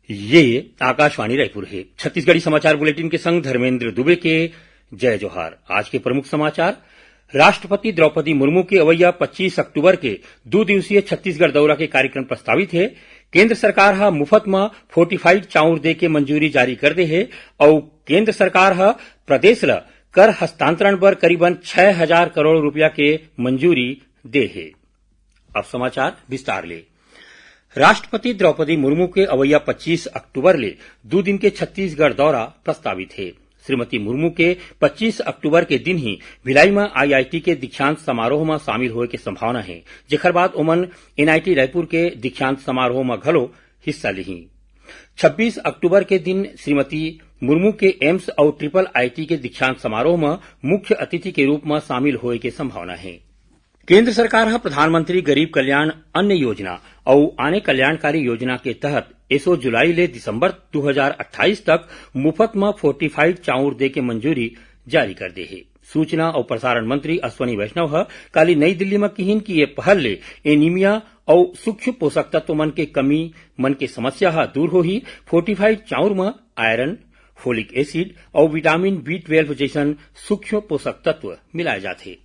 ये आकाशवाणी रायपुर है। छत्तीसगढ़ी समाचार बुलेटिन के संग धर्मेंद्र दुबे के जय जोहार। आज के प्रमुख समाचार। राष्ट्रपति द्रौपदी मुर्मू के अवैया 25 अक्टूबर के 2 दिवसीय छत्तीसगढ़ दौरा के कार्यक्रम प्रस्तावित है। केंद्र सरकार हा मुफ्त में फोर्टिफाइड चाउर दे के मंजूरी जारी कर दे है और केंद्र सरकार हा प्रदेश ल कर हस्तांतरण पर करीबन 6,000 करोड़ रुपया के मंजूरी दे है। अब समाचार विस्तार ले। राष्ट्रपति द्रौपदी मुर्मू के अवैया 25 अक्टूबर ले 2 दिन के छत्तीसगढ़ दौरा प्रस्तावित है। श्रीमती मुर्मू के 25 अक्टूबर के दिन ही भिलाई में आईआईटी के दीक्षांत समारोह में शामिल होए के संभावना है, जेकर बाद ओमन एनआईटी रायपुर के दीक्षांत समारोह में घलो हिस्सा लिही। 26 अक्टूबर के दिन श्रीमती मुर्मू के एम्स और ट्रिपल आईटी के दीक्षांत समारोह में मुख्य अतिथि के रूप में शामिल होए के संभावना है। केंद्र सरकार हा प्रधानमंत्री गरीब कल्याण अन्न योजना और आने कल्याणकारी योजना के तहत एसो जुलाई ले दिसंबर 2028 तक मुफ्त में फोर्टिफाइड चाउर दे के मंजूरी जारी कर दे है। सूचना और प्रसारण मंत्री अश्वनी वैष्णव कल नई दिल्ली में कहिन कि ये पहल ले एनीमिया और सूक्ष्म पोषक तत्व मन के कमी मन के समस्या दूर हो ही। फोर्टिफाइड चाउर में आयरन, फोलिक एसिड और विटामिन B12 जैसन सूक्ष्म पोषक तत्व मिलाए जाते।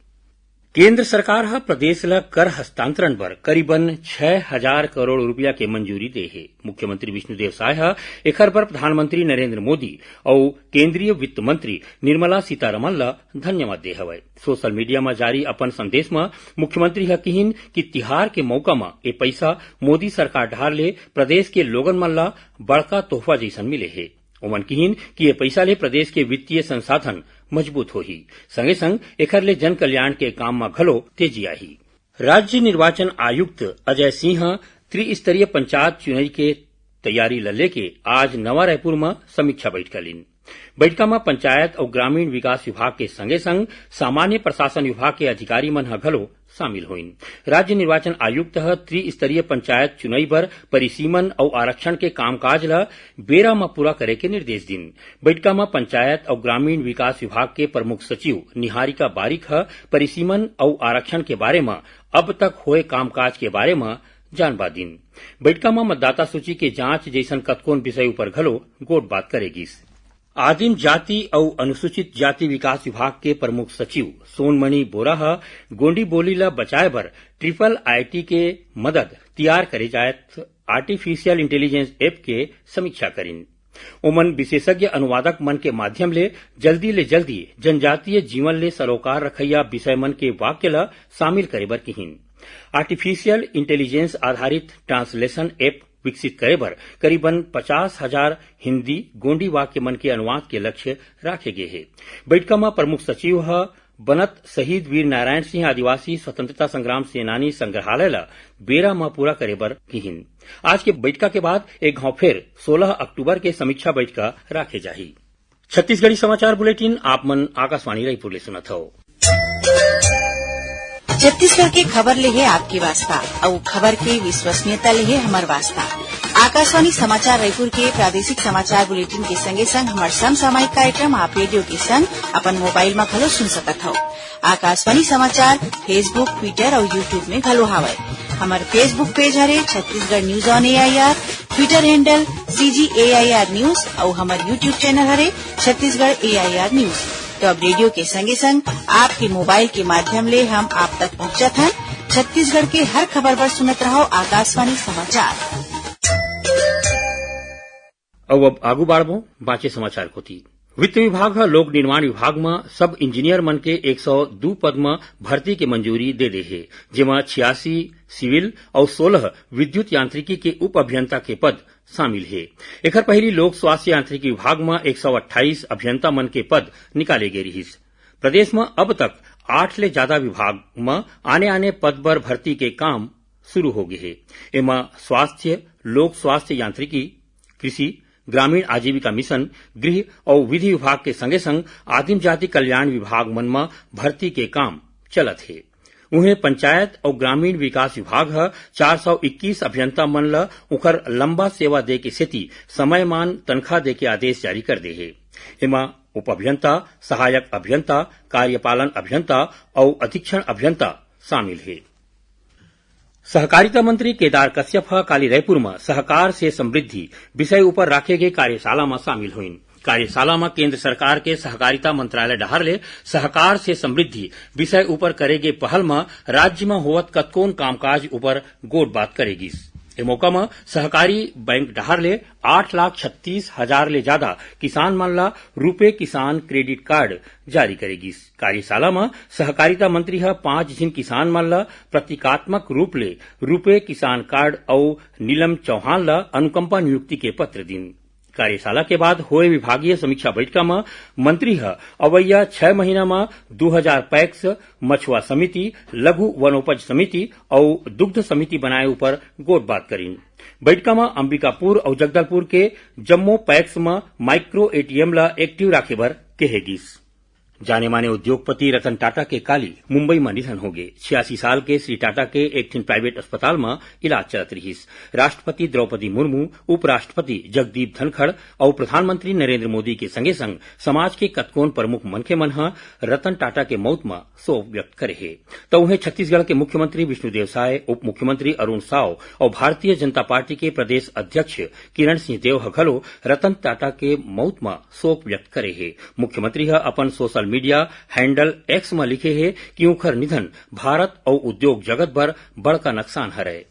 केंद्र सरकार हा प्रदेश ल कर हस्तांतरण पर करीबन 6,000 करोड़ रुपया के मंजूरी दे है। मुख्यमंत्री विष्णुदेव साय हा एकर पर प्रधानमंत्री नरेंद्र मोदी और केंद्रीय वित्त मंत्री निर्मला सीतारमण ल धन्यवाद दे हवय। सोशल मीडिया में जारी अपन संदेश में मुख्यमंत्री हा कहिन कि तिहार के मौका में ये पैसा मोदी सरकार ढार ले प्रदेश के लोगन मन ला बड़का तोहफा जैसन मिले है। ओमन कहिन कि ये पैसा ले प्रदेश के वित्तीय संसाधन मजबूत होही, संगे संग एकर ले जन कल्याण के काम में घलो तेजी आही। राज्य निर्वाचन आयुक्त अजय सिंह त्रिस्तरीय पंचायत चुनाव के तैयारी ल लेके आज नवा रायपुर में समीक्षा बैठक लीन। बैठक में पंचायत और ग्रामीण विकास विभाग के संगे संग सामान्य प्रशासन विभाग के अधिकारी मन घलो शामिल होइन। राज्य निर्वाचन आयुक्त त्रिस्तरीय पंचायत चुनाव पर परिसीमन और आरक्षण के कामकाज ल बेरा में पूरा करे के निर्देश दिन। बैठक में पंचायत और ग्रामीण विकास विभाग के प्रमुख सचिव निहारिका बारिक परिसीमन और आरक्षण के बारे में अब तक हुए कामकाज के बारे में जानबा दिन। बैठक में मतदाता सूची के जांच जैसन कतकोन विषय ऊपर घलो गोट बात करेगी। आदिम जाति और अनुसूचित जाति विकास विभाग के प्रमुख सचिव सोनमणि बोरा गोंडी बोली ला बचाए बर ट्रिपल आईटी के मदद तैयार करे जायत आर्टिफिशियल इंटेलिजेंस ऐप के समीक्षा करिन। ओमन विशेषज्ञ अनुवादक मन के माध्यम ले जल्दी जनजातीय जीवन ले सरोकार रखैया विषय मन के वाक्य ला शामिल करे बर कहिन। आर्टिफिशियल इंटेलिजेंस आधारित ट्रांसलेशन ऐप विकसित करे बर करीबन 50,000 हिंदी गोंडी वाक्य मन के अनुवाद के लक्ष्य राखे गए है। बैठक में प्रमुख सचिव बनत शहीद वीर नारायण सिंह आदिवासी स्वतंत्रता संग्राम सेनानी संग्रहालय ला बेरा में पूरा करे बर कहिन। आज के बैठक के बाद एक गांव फिर 16 अक्टूबर के समीक्षा बैठक राखे जाही। छत्तीसगढ़ी समाचार बुलेटिन आप मन आकाशवाणी रायपुर ले सुनत हो। छत्तीसगढ़ के खबर ले है आपकी वास्ता और खबर के विश्वसनीयता ले है हमार वास्ता। आकाशवाणी समाचार रायपुर के प्रादेशिक समाचार बुलेटिन के संगे संग हमार समसामयिक कार्यक्रम आप रेडियो के संग अपन मोबाइल में घलो सुन सकत हो। आकाशवाणी समाचार फेसबुक, ट्विटर और यूट्यूब में घलो हावय। हमार फेसबुक पेज हरे Chhattisgarh news on AIR, Twitter handle CGAIR news और हमार यूट्यूब चैनल हरे छत्तीसगढ़ AIR न्यूज। तो अब रेडियो के संगे संग आपके मोबाइल के माध्यम ले हम आप तक पहुंचत हन। छत्तीसगढ़ के हर खबर पर सुनत रहो आकाशवाणी समाचार। अब आगू बाढ़बो बाचे समाचार कोती। वित्त विभाग लोक निर्माण विभाग में सब इंजीनियर मन के 102 पद में भर्ती के मंजूरी दे दे है, जेमा 86 सिविल और 16 विद्युत यांत्रिकी के उप अभियंता के पद शामिल है। एकर पहली लोक स्वास्थ्य यांत्रिकी विभाग में 128 अभियंता मन के पद निकाले गए रहिस। प्रदेश में अब तक 8 ले ज्यादा विभाग में आने पद पर भर्ती के काम शुरू हो गए है। एमा स्वास्थ्य, लोक स्वास्थ्य यांत्रिकी, कृषि, ग्रामीण आजीविका मिशन, गृह और विधि विभाग के संगे संग आदिम जाति कल्याण विभाग मन में भर्ती के काम चलत है। उन्हें पंचायत और ग्रामीण विकास विभाग 421 अभियंता मन ल उखर लंबा सेवा दे के सेती समयमान तनख्वाह दे के आदेश जारी कर दे है। एमा उप अभियंता, सहायक अभियंता, कार्यपालन अभियंता और अधीक्षण अभियंता शामिल है। सहकारिता मंत्री केदार कश्यप काली रायपुर में सहकार से समृद्धि विषय ऊपर राखे गए कार्यशाला में शामिल हुई। कार्यशाला में केंद्र सरकार के सहकारिता मंत्रालय डहार ले सहकार से समृद्धि विषय ऊपर करेगे पहल में राज्य में होवत कतकोन कामकाज ऊपर गोट बात करेगी। ए मौका में सहकारी बैंक डहार ले 8,36,000 ले ज्यादा किसान मन ला रुपे किसान क्रेडिट कार्ड जारी करेगी। कार्यशाला में सहकारिता मंत्री 5 जिन किसान मन ला प्रतीकात्मक रूप ले रुपे किसान कार्ड और नीलम चौहान ला अनुकंपा नियुक्ति के पत्र दिन। कार्यशाला के बाद होए विभागीय समीक्षा बैठक में मंत्री अवैया 6 महीना में 2000 पैक्स मछुआ समिति, लघु वनोपज समिति और दुग्ध समिति बनाए ऊपर गोट बात करीन। बैठक में अंबिकापुर और जगदलपुर के जम्मो पैक्स में माइक्रो एटीएम ला एक्टिव राखे बर कहेगीस। जाने माने उद्योगपति रतन टाटा के काली मुंबई में निधन हो गए। 86 साल के श्री टाटा के एक ठिन प्राइवेट अस्पताल में इलाज चलत रहीस। राष्ट्रपति द्रौपदी मुर्मू, उपराष्ट्रपति जगदीप धनखड़ और प्रधानमंत्री नरेंद्र मोदी के संगे संग समाज के कतकोन प्रमुख मनखे मन रतन टाटा के मौत में शोक व्यक्त करे है। तो उन्हें छत्तीसगढ़ के मुख्यमंत्री विष्णुदेव साय, उप मुख्यमंत्री अरुण साव और भारतीय जनता पार्टी के प्रदेश अध्यक्ष किरण सिंह देव घलो रतन टाटा के मौत में शोक व्यक्त करे है। मुख्यमंत्री अपन सोशल मीडिया हैंडल एक्स में लिखे है कि उनकर निधन भारत और उद्योग जगत पर बड़का नुकसान हरे।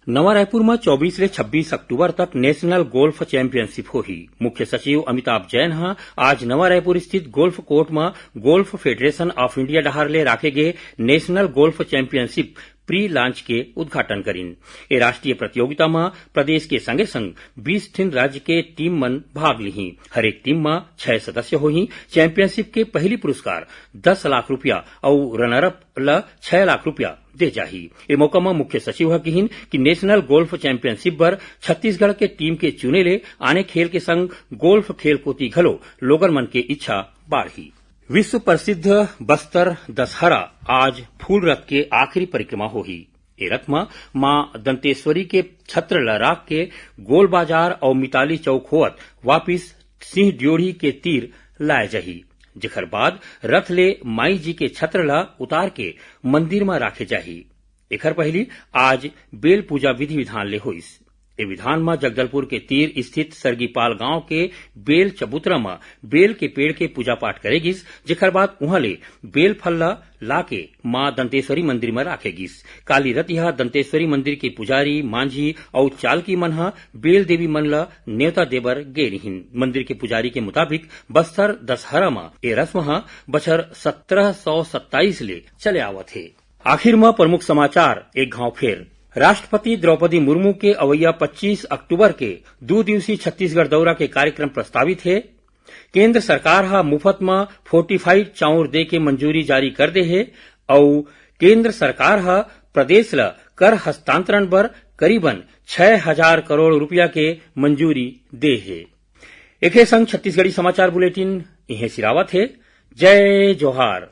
नवा रायपुर में 24 से 26 अक्टूबर तक नेशनल गोल्फ चैंपियनशिप होही। मुख्य सचिव अमिताभ जैन आज नवा रायपुर स्थित गोल्फ कोर्ट में गोल्फ फेडरेशन ऑफ इंडिया डहार ले राखे गए national golf championship pre launch के उद्घाटन करीन। ए राष्ट्रीय प्रतियोगिता में प्रदेश के संगे संग 20 ठिन राज्य के टीम मन भाग ली। हर एक टीम में 6 सदस्य होही। चैंपियनशिप के पहली पुरस्कार 10 लाख रुपया और रनरअप ला 6 लाख रुपया दे जाही। ए मौका में मुख्य सचिव कहिन कि नेशनल गोल्फ चैंपियनशिप पर छत्तीसगढ़ के टीम के चुने ले आने खेल के संग गोल्फ खेल कोती घलो लोगन मन के इच्छा बाढ़ी। विश्व प्रसिद्ध बस्तर दशहरा आज फूल रथ के आखिरी परिक्रमा होही। ए रथ में मां दंतेश्वरी के छत्र लहराक के गोल बाजार और मिताली चौक होवत वापिस सिंह ड्योढ़ी के तीर लाए जाही। जेकर बाद रथ ले माई जी के छत्र ला उतार के मंदिर में राखे जाही। एकर पहली आज बेल पूजा विधि विधान ले होइस। ए विधान में जगदलपुर के तीर स्थित सरगीपाल गांव के बेल चबूतरा में बेल के पेड़ के पूजा पाठ करेगिस। जेकर बाद उहाँ ले बेल फल लाके मां दंतेश्वरी मंदिर में राखेगिस। काली रतिहा दंतेश्वरी मंदिर के पुजारी, मांझी और चालकी मन बेल देवी मन ला न्योता देबर गे रहिन। मंदिर के पुजारी के मुताबिक बस्तर दशहरा में ए रस्म बछर 1727 ले चले आवत है। आखिर में प्रमुख समाचार एक घाव फेर। राष्ट्रपति द्रौपदी मुर्मू के अवैया 25 अक्टूबर के 2 दिवसीय छत्तीसगढ़ दौरा के कार्यक्रम प्रस्तावित है। केंद्र सरकार मुफ्त में फोर्टिफाइड चाउर दे के मंजूरी जारी कर दे है और केंद्र सरकार प्रदेश ला कर हस्तांतरण पर करीबन 6,000 करोड़ रुपया के मंजूरी दे है। एक संग छत्तीसगढ़ी समाचार बुलेटिन इहे सिरावत है। जय जोहार।